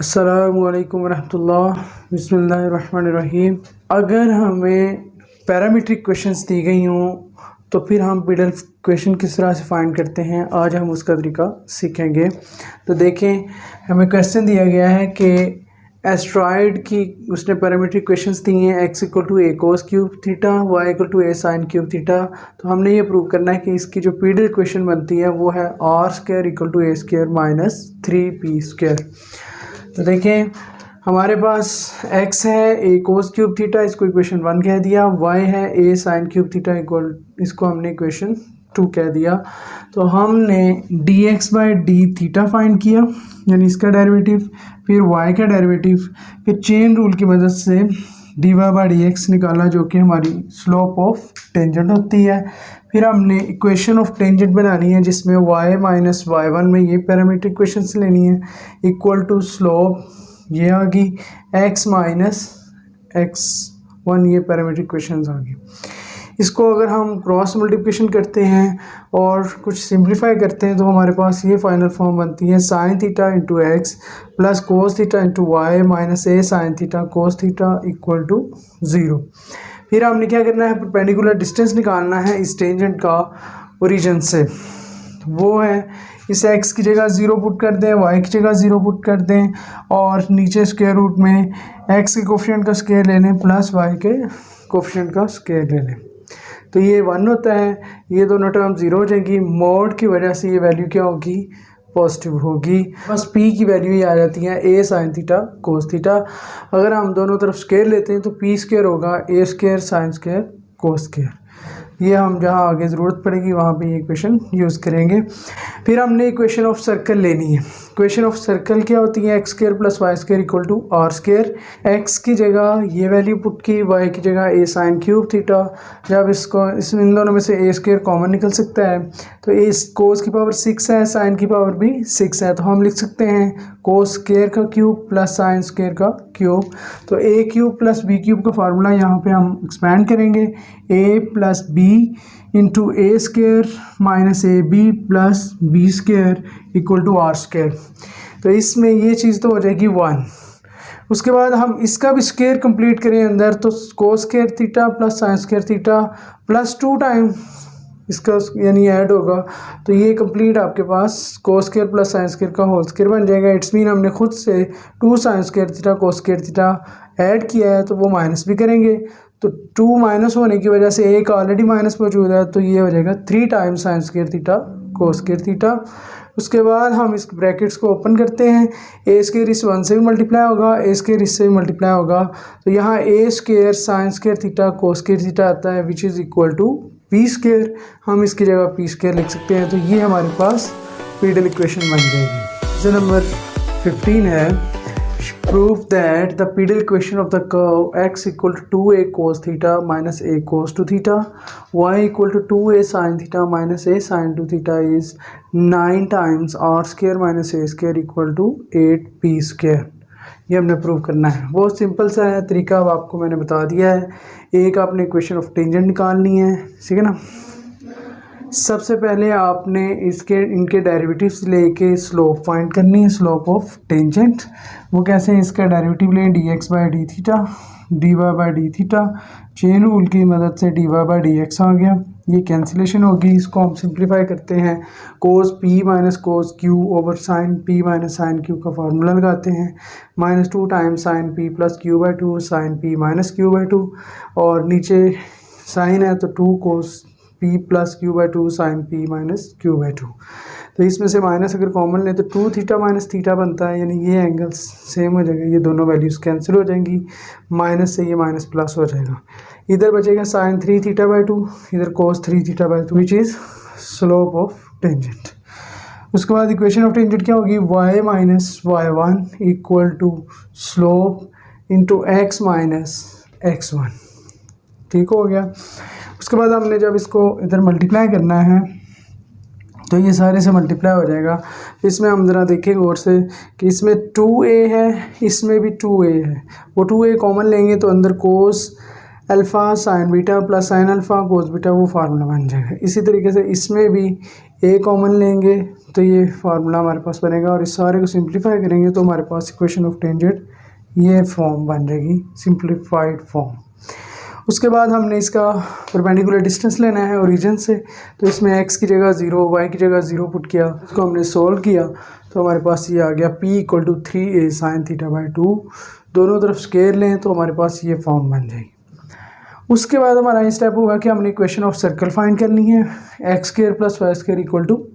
अस्सलामुअलैकुम वरहमतुल्लाह बिस्मिल्लाहिर्रहमानिर्रहीम। अगर हमें पैरामीट्रिक क्वेश्चंस दी गई हों तो फिर हम पीडल क्वेश्चन किस तरह से फाइंड करते हैं, आज हम उसका तरीका सीखेंगे। तो देखें, हमें क्वेश्चन दिया गया है कि एस्ट्रॉयड की उसने पैरामीट्रिक क्वेश्चंस दी हैं x equal to a cos cube theta, y equal to a sine cube theta. तो हमने ये प्रूव करना है कि इसकी जो पीडल क्वेश्चन बनती है वो है r square equal to a square minus 3p square. तो देखें, हमारे पास x है ए कोस क्यूब थीटा, इसको इक्वेशन 1 कह दिया, y है a sine cube theta equal, इसको हमने इक्वेशन 2 कह दिया। तो हमने dx by d theta find किया, यानी इसका डेरिवेटिव, फिर y का डेरिवेटिव, फिर चेन रूल की मदद से dy बाई डी एक्स निकाला जो कि हमारी स्लोप ऑफ टेंजेंट होती है। फिर हमने इक्वेशन ऑफ टेंजेंट बनानी है जिसमें y माइनस y1 में ये पैरामीट्रिक इक्वेशंस लेनी है इक्वल टू स्लोप ये आ गई, x माइनस x1 ये पैरामीट्रिक इक्वेशंस आ गई। इसको अगर हम क्रॉस मल्टीप्लिकेशन करते हैं और कुछ सिंप्लीफाई करते हैं तो हमारे पास ये फाइनल फॉर्म बनती है sine theta into x plus cos theta into y minus a sine theta cos theta equal to 0। फिर हमने क्या करना है, परपेंडिकुलर डिस्टेंस निकालना है इस टेंजेंट का ओरिजिन से, वो है इस x की जगह 0 पुट कर दें, y की जगह 0 पुट कर दें और नीचे स्क्वायर रूट में x के कोफिशिएंट का स्क्वायर ले लें प्लस y के कोफिशिएंट का स्क्वायर ले लें। तो ये 1 होता है, ये दोनों टर्म 0 हो जाएगी, मोड की वजह से ये वैल्यू क्या होगी, पॉजिटिव होगी। बस p की वैल्यू ही आ जाती है a sign theta cos theta. अगर हम दोनों तरफ स्क्वायर लेते हैं तो p स्क्वायर होगा a square sine square cos square. ये हम जहाँ आगे ज़रूरत पड़ेगी वहाँ पे ये इक्वेशन यूज़ करेंगे। फिर हमने इक्वेशन ऑफ सर्कल लेनी है। इक्वेशन ऑफ सर्कल क्या होती है, x square plus y square equal to are square. X की जगह ये वैल्यू पुट की, वाई की जगह ए साइन क्यूब थीटा। जब इसको इन दोनों में से ए स्क्वायर कॉमन निकल सकता है तो ए कोस की पावर 6 है, साइन की पावर भी 6 है, तो हम लिख सकते हैं कोस स्क्वायर का क्यूब प्लस साइन स्क्वायर का क्यूब। तो A cube plus B cube का फार्मूला यहाँ पे हम एक्सपेंड करेंगे, A plus B into A square minus A B plus B square equal to are square. तो इसमें ये चीज़ तो हो जाएगी 1। उसके बाद हम इसका भी स्क्वायर कंप्लीट करें अंदर, तो cos square theta plus sine square theta plus 2 time इसका यानी ऐड होगा, तो ये कंप्लीट आपके पास cos square plus sine square का होल स्क्वायर बन जाएगा। इट्स मीन हमने खुद से 2 sine square theta cos square theta add किया है तो वो माइनस भी करेंगे, तो 2 माइनस होने की वजह से एक ऑलरेडी माइनस मौजूद है, तो ये हो जाएगा 3 times sign square theta cos square theta. उसके बाद हम इस ब्रैकेट्स को ओपन करते हैं, ए स्क्वायर इस 1 से भी मल्टीप्लाई होगा, ए स्क्वायर इससे भी मल्टीप्लाई होगा, तो यहाँ A square sine square theta cos square theta आता है which is equal to P square. हम इसकी जगह पी स्क्वायर लिख सकते हैं, तो ये हमारे पास पीडल इक्वेशन बन जाएगी। जो नंबर 15 है, prove that the pedal equation of the curve x equal to 2a cos theta minus a cos 2 theta, y equal to 2a sin theta minus a sin 2 theta is 9 times r square minus a square equal to 8p square. ये हमने prove करना है। बहुत simple सा है तरीका, अब आपको मैंने बता दिया है। एक आपने इक्वेशन ऑफ टेंजेंट निकालनी है, ठीक है ना। सबसे पहले आपने इनके डेरिवेटिव्स लेके स्लोप फाइंड करनी है, स्लोप ऑफ टेंजेंट। वो कैसे है, इसका डेरिवेटिव लें dx by d theta dy by d theta, chain rule की मदद से dy बाई डी एक्स आ गया, ये कैंसिलेशन होगी। इसको हम सिंप्लीफाई करते हैं, cos p minus cos q over sine p minus sine q का फार्मूला लगाते हैं, minus 2 times sine p plus q by 2 sine p minus q by 2, और नीचे साइन है तो 2 cos p plus q by 2 sine p minus q by 2। तो इसमें से माइनस अगर कॉमन लें तो 2 थीटा माइनस थीटा बनता है, यानी ये एंगल सेम हो जाएगा, ये दोनों वैल्यूज़ कैंसिल हो जाएंगी, माइनस से ये माइनस प्लस हो जाएगा। इधर बचेगा साइन 3 थीटा बाई 2, इधर cos 3 theta by 2 which is slope of tangent. उसके बाद इक्वेशन ऑफ टेंजेंट क्या होगी, y minus y1 equal to slope into x minus x1। ठीक हो गया। उसके बाद हमने जब इसको इधर मल्टीप्लाई करना है तो ये सारे से मल्टीप्लाई हो जाएगा। इसमें हम ज़रा देखें गौर से कि इसमें 2a है, इसमें भी 2a है, वो 2a कॉमन लेंगे तो अंदर cos alpha sine beta plus sine alpha cos beta वो फार्मूला बन जाएगा। इसी तरीके से इसमें भी ए कॉमन लेंगे तो ये फार्मूला हमारे पास बनेगा और इस सारे को सिंप्लीफाई करेंगे तो हमारे पास इक्वेशन ऑफ टेंजेंट ये फॉर्म बन जाएगी, सिंप्लीफाइड फॉर्म। उसके बाद हमने इसका परपेंडिकुलर डिस्टेंस लेना है ओरिजिन से, तो इसमें x की जगह 0 y की जगह 0 पुट किया, इसको हमने सोल्व किया तो हमारे पास ये आ गया p = 3a sin θ/2। दोनों तरफ स्क्वायर लें तो हमारे पास ये फॉर्म बन जाएगी। उसके बाद हमारा ये स्टेप होगा कि हमने इक्वेशन ऑफ सर्कल फाइंड करनी है, x² + y² =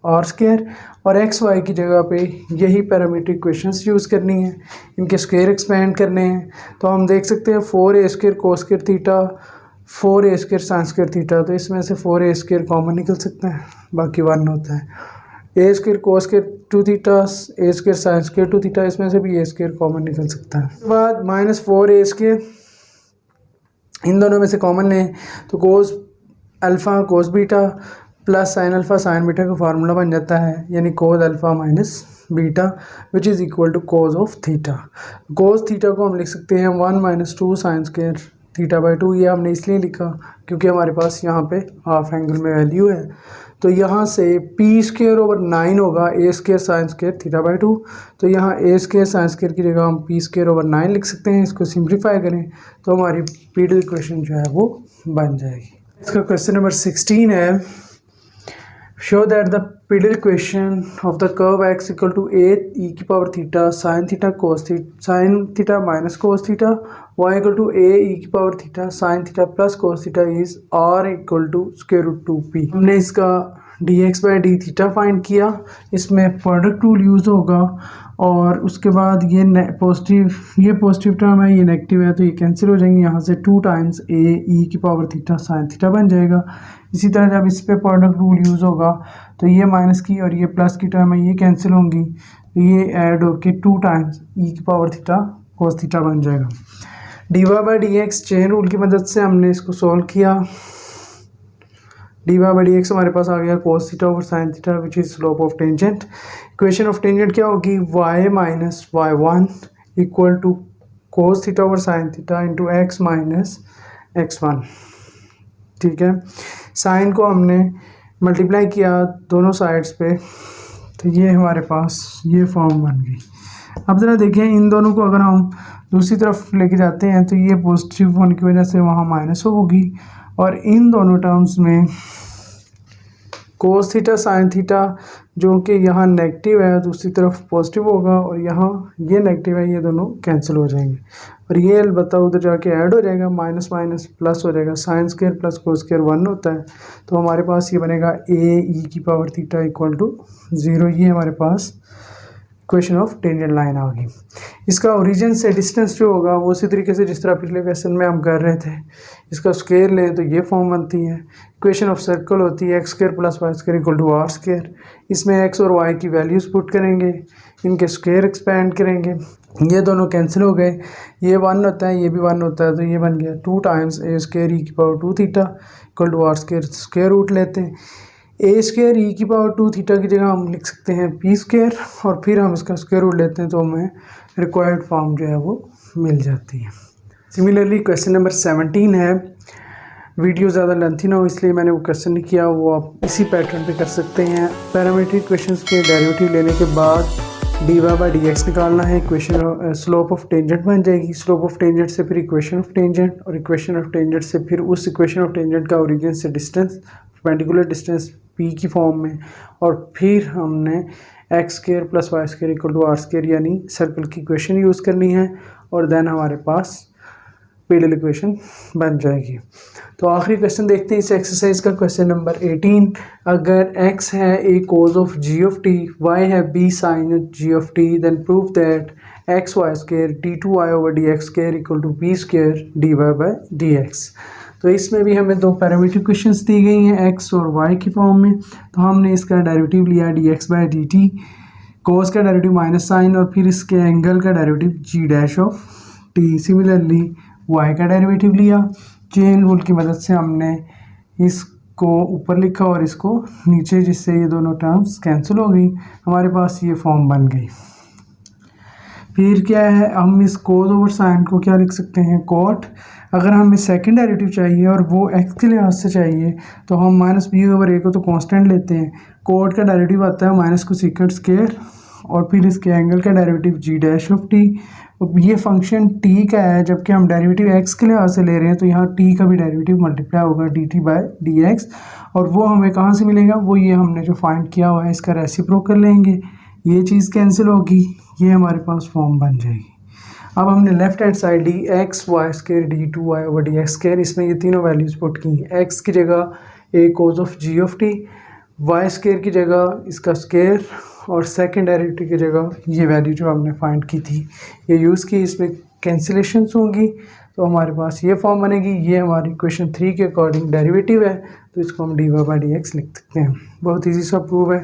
r² और x y की जगह पे यही पैरामीट्रिक इक्वेशंस यूज़ करनी है, इनके स्क्वायर एक्सपेंड करने हैं। तो हम देख सकते हैं 4a² cos² theta 4a² sin² theta, तो इसमें से 4a² कॉमन निकल सकता है, बाकी 1 होता है। a² cos² 2 theta a² sin² 2 theta, इसमें से भी a² कॉमन निकल सकता है। उसके बाद -4a², इन दोनों में से कॉमन लें तो cos alpha cos beta plus sine alpha sine beta का फार्मूला बन जाता है, यानी cos alpha minus beta which is equal to cos of theta. Cos theta को हम लिख सकते हैं 1 - 2 sin² θ/2। ये हमने इसलिए लिखा क्योंकि हमारे पास यहाँ पे हाफ एंगल में वैल्यू है, तो यहाँ से p²/9 होगा a² sin² θ/2। तो यहाँ a² sin² की जगह हम p²/9 लिख सकते हैं। इसको सिंप्लीफाई करें तो हमारी पीडल इक्वेशन जो है वो बन जाएगी। इसका क्वेश्चन नंबर 16 है, show that the pedal equation of the curve x = a e⁻θ sin θ cos θ sin θ minus cos θ y = a e⁻θ sin θ plus cos θ is r = √2p। हमने इसका dx/dθ फाइंड किया, इसमें प्रोडक्ट रूल यूज़ होगा और उसके बाद ये पॉजिटिव टर्म है, ये नेगेटिव है, तो ये कैंसिल हो जाएंगे। यहाँ से 2 टाइम्स a e⁻θ sin θ बन जाएगा। इसी तरह जब इस पे प्रोडक्ट रूल यूज़ होगा तो ये माइनस की और ये प्लस की टर्म है, ये कैंसिल होंगी, तो ये ऐड होके 2 टाइम्स e⁻θ cos θ बन जाएगा। dy/dx चेन रूल की मदद से हमने इसको सोल्व किया। dy/dx हमारे पास आ गया cos θ sin θ which is slope of tangent. Equation of tangent क्या होगी, y - y1 = cos θ sin θ into x - x1। ठीक है, साइन को हमने मल्टीप्लाई किया दोनों साइड्स पे, तो ये हमारे पास ये फॉर्म बन गई। अब ज़रा देखें, इन दोनों को अगर हम दूसरी तरफ लेके जाते हैं तो ये पॉजिटिव होने की वजह से वहाँ माइनस होगी और इन दोनों टर्म्स में cos θ sin θ जो कि यहाँ नेगेटिव है दूसरी तरफ पॉजिटिव होगा और यहाँ ये नेगेटिव है, ये दोनों कैंसिल हो जाएंगे और ये अलबत्ता उधर जाके ऐड हो जाएगा, माइनस माइनस प्लस हो जाएगा, sin² + cos² 1 होता है, तो हमारे पास ये बनेगा a e⁻θ = 0। ये हमारे पास इक्वेशन ऑफ टेंजेंट लाइन आ गई। इसका ओरिजिन से डिस्टेंस जो होगा वो उसी तरीके से जिस तरह पिछले क्वेश्चन में हम कर रहे थे, इसका स्क्वायर लें तो ये फॉर्म बनती है। इक्वेशन ऑफ सर्कल होती है x² + y² = r²। इसमें x और y की वैल्यूज़ पुट करेंगे, इनके स्क्वायर एक्सपेंड करेंगे, ये दोनों कैंसिल हो गए, ये 1 होता है, ये भी 1 होता है, तो ये बन गया 2 times a² e⁻2θ = r²। Square root लेते हैं, a² e⁻2θ की जगह हम लिख सकते हैं p² और फिर हम इसका स्क्वायर रूट लेते हैं तो हमें रिक्वायर्ड फॉर्म जो है वो मिल जाती है। सिमिलरली क्वेश्चन नंबर 17 है, वीडियो ज़्यादा लेंथी ना हो इसलिए मैंने वो क्वेश्चन नहीं किया, वो आप इसी पैटर्न पे कर सकते हैं। पैरामीट्रिक इक्वेशंस के डेरिवेटिव लेने के बाद dy/dx निकालना है, इक्वेशन स्लोप ऑफ टेंजेंट बन जाएगी। स्लोप ऑफ टेंजेंट से फिर इक्वेशन ऑफ टेंजेंट और इक्वेशन ऑफ टेंजेंट से फिर उस इक्वेशन ऑफ टेंजेंट का ओरिजिन से डिस्टेंस, परपेंडिकुलर डिस्टेंस p की फॉर्म में, और फिर हमने x² + y² = r² यानी सर्कल की इक्वेशन यूज़ करनी है और देन हमारे पास पीडल इक्वेशन बन जाएगी। तो आखिरी क्वेश्चन देखते हैं इस एक्सरसाइज का, क्वेश्चन नंबर 18। अगर x है a cos of g of t, y है b sin g of t, then prove that xy² d2y/dx² = b² dy/dx। तो इसमें भी हमें दो पैरामीट्रिक इक्वेशंस दी गई हैं x और y की फॉर्म में, तो हमने इसका डेरिवेटिव लिया dx/dt, cos का डेरिवेटिव माइनस साइन और फिर इसके एंगल का डेरिवेटिव g'(t). सिमिलरली y का डेरिवेटिव लिया, चेन रूल की मदद से हमने इसको ऊपर लिखा और इसको नीचे, जिससे ये दोनों टर्म्स कैंसिल हो गई, हमारे पास ये फॉर्म बन गई। फिर क्या है, हम इस कोस ओवर साइन को क्या लिख सकते हैं, कॉट। अगर हमें सेकंड डेरिवेटिव चाहिए और वो एक्स के लिहाज से चाहिए तो हम माइनस बी ओवर ए को तो कांस्टेंट लेते हैं। कोट का डेरिवेटिव आता है माइनस कोसेकेंट स्क्वायर, और फिर इसके एंगल का derivative g dash of t. ये फंक्शन टी का है, जबकि हम डेरिवेटिव एक्स के लिहाज से ले रहे हैं तो यहाँ टी का भी डेरिवेटिव मल्टीप्लाई होगा D T by d x. और वो हमें कहाँ से मिलेगा, वो ये हमने जो फाइंड किया हुआ है इसका रेसिप्रोकल लेंगे, ये चीज़ कैंसिल होगी, ये हमारे पास फॉर्म बन जाएगी। अब हमने left hand side D X Y square D two Y over D X square, इसमें ये तीनों वैल्यूज पुट की। एक्स की जगह A cos of G of T, Y square की जगह इसका स्क्र, और सेकेंड डेरिवेटिव की जगह ये वैल्यू जो हमने फाइंड की थी ये यूज़ की। इसमें कैंसिलेशंस होंगी तो हमारे पास ये फॉर्म बनेगी। ये हमारी क्वेश्चन 3 के अकॉर्डिंग डेरिवेटिव है, तो इसको हम d y by d x लिख सकते हैं। बहुत ईजी सा प्रूव है।